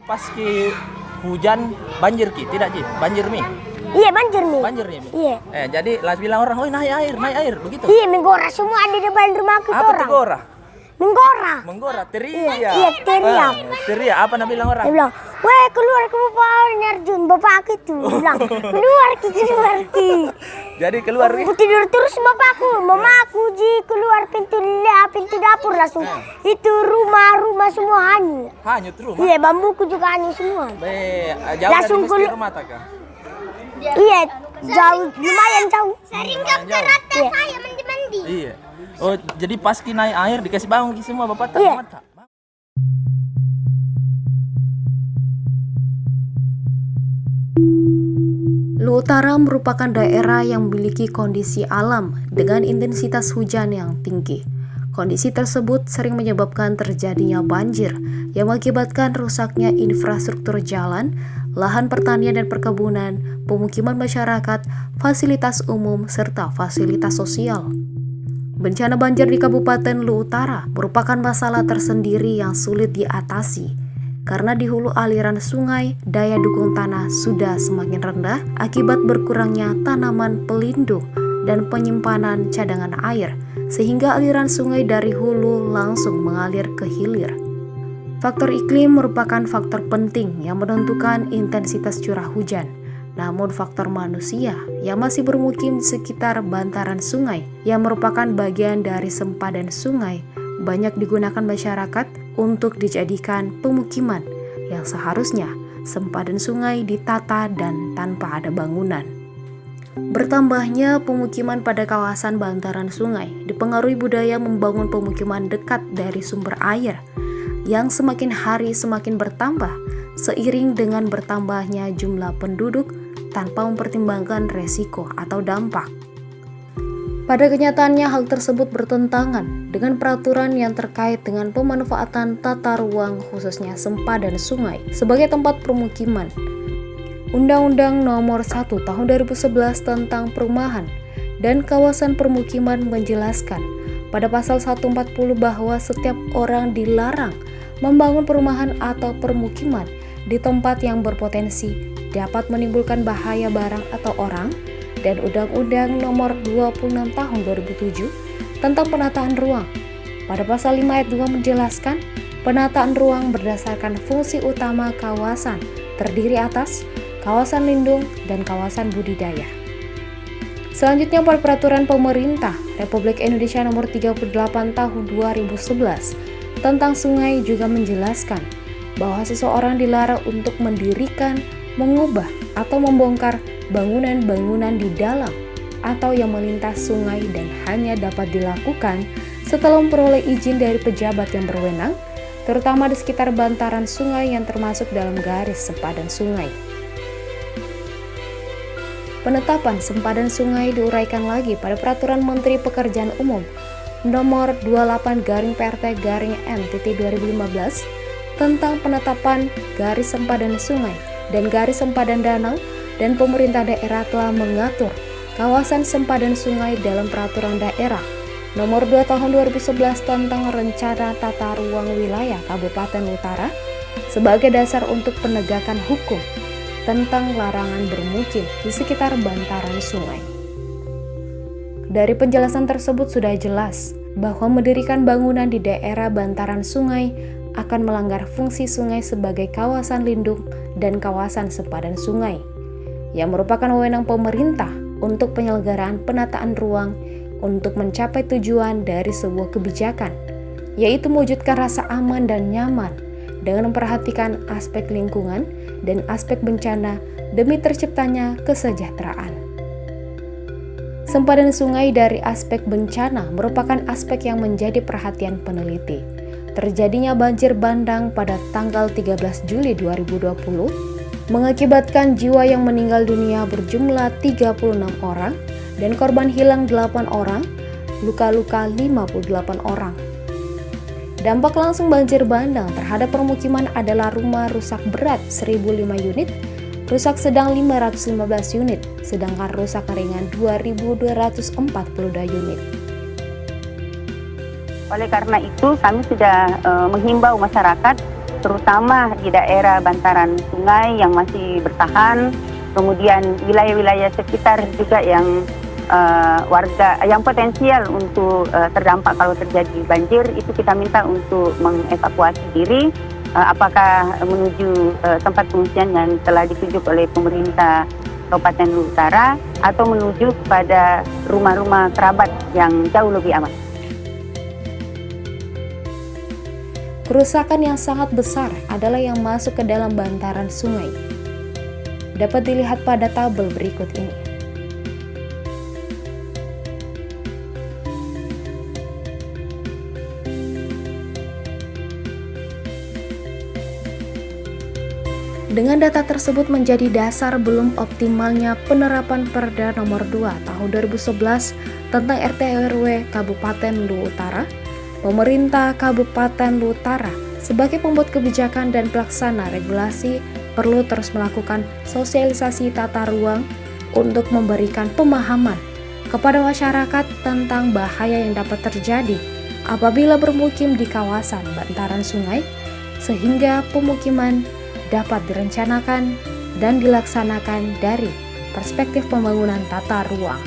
pas ki hujan banjir ki, tidak Ji? Banjir Mi? Iya banjir nih. Banjir nih Mi? Iya. Jadi las bilang orang, oh naik air, begitu? Iya, menggora semua ada di depan rumahku Apa orang. tegora? Menggora, teriak. Iya, teriak. Teriak, apa nak bilang orang? Dia bilang, weh keluar ke bapak Arjun, bapakku itu. Dia bilang, keluar ki. Jadi keluar ki? Aku tidur terus bapakku, mamaku Ji keluar pintu dapur langsung. Itu rumah semua hanyut. Hanyut rumah? Iya, bambuku juga hanyut semua. Jauh Langsung dari masjid rumah tak? Iya, jauh, lumayan jauh. Sering rata Iya. saya mandi-mandi. Iya. Oh, jadi pas ki naik air dikasih bangun ki semua bapak tak? Iya. Tak? Lu Utara merupakan daerah yang memiliki kondisi alam dengan intensitas hujan yang tinggi. Kondisi tersebut sering menyebabkan terjadinya banjir yang mengakibatkan rusaknya infrastruktur jalan, lahan pertanian dan perkebunan, pemukiman masyarakat, fasilitas umum, serta fasilitas sosial. Bencana banjir di Kabupaten Lu Utara merupakan masalah tersendiri yang sulit diatasi karena di hulu aliran sungai, daya dukung tanah sudah semakin rendah akibat berkurangnya tanaman pelindung dan penyimpanan cadangan air, sehingga aliran sungai dari hulu langsung mengalir ke hilir. Faktor iklim merupakan faktor penting yang menentukan intensitas curah hujan. Namun faktor manusia yang masih bermukim di sekitar bantaran sungai yang merupakan bagian dari sempadan sungai banyak digunakan masyarakat untuk dijadikan pemukiman yang seharusnya sempadan sungai ditata dan tanpa ada bangunan. Bertambahnya pemukiman pada kawasan bantaran sungai dipengaruhi budaya membangun pemukiman dekat dari sumber air yang semakin hari semakin bertambah seiring dengan bertambahnya jumlah penduduk tanpa mempertimbangkan resiko atau dampak. Pada kenyataannya hal tersebut bertentangan dengan peraturan yang terkait dengan pemanfaatan tata ruang khususnya sempadan sungai sebagai tempat permukiman. Undang-Undang Nomor 1 Tahun 2011 tentang Perumahan dan Kawasan Permukiman menjelaskan pada pasal 140 bahwa setiap orang dilarang membangun perumahan atau permukiman di tempat yang berpotensi dapat menimbulkan bahaya barang atau orang, dan Undang-Undang Nomor 26 Tahun 2007 tentang Penataan Ruang. Pada pasal 5 ayat 2 menjelaskan penataan ruang berdasarkan fungsi utama kawasan terdiri atas kawasan lindung dan kawasan budidaya. Selanjutnya pada Peraturan Pemerintah Republik Indonesia Nomor 38 Tahun 2011 tentang sungai juga menjelaskan bahwa seseorang dilarang untuk mendirikan, mengubah, atau membongkar bangunan-bangunan di dalam atau yang melintas sungai dan hanya dapat dilakukan setelah memperoleh izin dari pejabat yang berwenang, terutama di sekitar bantaran sungai yang termasuk dalam garis sempadan sungai. Penetapan sempadan sungai diuraikan lagi pada Peraturan Menteri Pekerjaan Umum Nomor 28/PRT/M/2015 tentang penetapan garis sempadan sungai dan garis sempadan danau, dan pemerintah daerah telah mengatur kawasan sempadan sungai dalam Peraturan Daerah Nomor 2 Tahun 2011 tentang Rencana Tata Ruang Wilayah Kabupaten Utara sebagai dasar untuk penegakan hukum tentang larangan bermukim di sekitar bantaran sungai. Dari penjelasan tersebut sudah jelas bahwa mendirikan bangunan di daerah bantaran sungai akan melanggar fungsi sungai sebagai kawasan lindung dan kawasan sempadan sungai, yang merupakan wewenang pemerintah untuk penyelenggaraan penataan ruang untuk mencapai tujuan dari sebuah kebijakan, yaitu mewujudkan rasa aman dan nyaman dengan memperhatikan aspek lingkungan dan aspek bencana demi terciptanya kesejahteraan. Sempadan sungai dari aspek bencana merupakan aspek yang menjadi perhatian peneliti. Terjadinya banjir bandang pada tanggal 13 Juli 2020 mengakibatkan jiwa yang meninggal dunia berjumlah 36 orang dan korban hilang 8 orang, luka-luka 58 orang. Dampak langsung banjir bandang terhadap permukiman adalah rumah rusak berat 1.005 unit, rusak sedang 515 unit, sedangkan rusak ringan 2.242 unit. Oleh karena itu kami sudah menghimbau masyarakat terutama di daerah bantaran sungai yang masih bertahan, kemudian wilayah-wilayah sekitar juga yang warga yang potensial untuk terdampak kalau terjadi banjir, itu kita minta untuk mengevakuasi diri, apakah menuju tempat pengungsian yang telah ditunjuk oleh pemerintah Kabupaten Luwu Utara atau menuju kepada rumah-rumah kerabat yang jauh lebih aman. Kerusakan yang sangat besar adalah yang masuk ke dalam bantaran sungai. Dapat dilihat pada tabel berikut ini. Dengan data tersebut menjadi dasar belum optimalnya penerapan Perda Nomor 2 Tahun 2011 tentang RT RW Kabupaten Luwu Utara, pemerintah Kabupaten Luwu Utara sebagai pembuat kebijakan dan pelaksana regulasi perlu terus melakukan sosialisasi tata ruang untuk memberikan pemahaman kepada masyarakat tentang bahaya yang dapat terjadi apabila bermukim di kawasan bantaran sungai, sehingga pemukiman dapat direncanakan dan dilaksanakan dari perspektif pembangunan tata ruang.